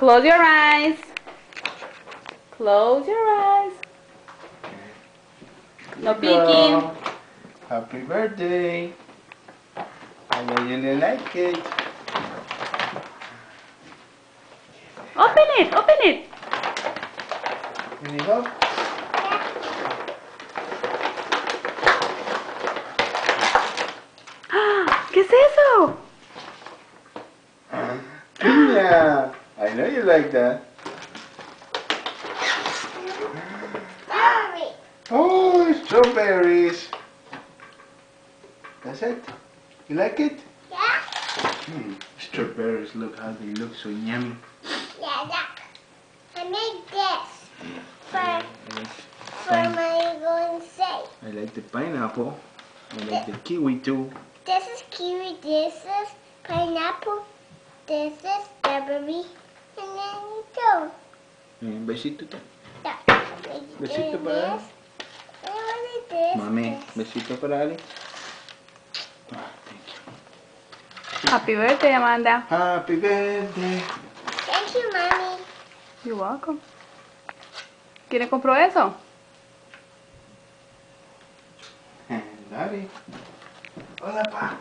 Close your eyes. Close your eyes. No peeking. Happy birthday. I know you like it. Open it. Open it. Can you go? ¿Qué es eso? Yeah, I know you like that. Strawberry. Oh, strawberries. That's it? You like it? Yeah. Strawberries, look how they look so yummy. Yeah, look. I made this I for my going to say. like the pineapple. I like the kiwi too. This is kiwi, this is pineapple, this is strawberry, and then you go. Besito to. Besito Besito para Ali. And what is this? Mami, This. besito para Ali. Thank you. Happy birthday, Amanda. Happy birthday. Thank you, Mommy. You're welcome. ¿Quién compró eso? Daddy. Hola, pa.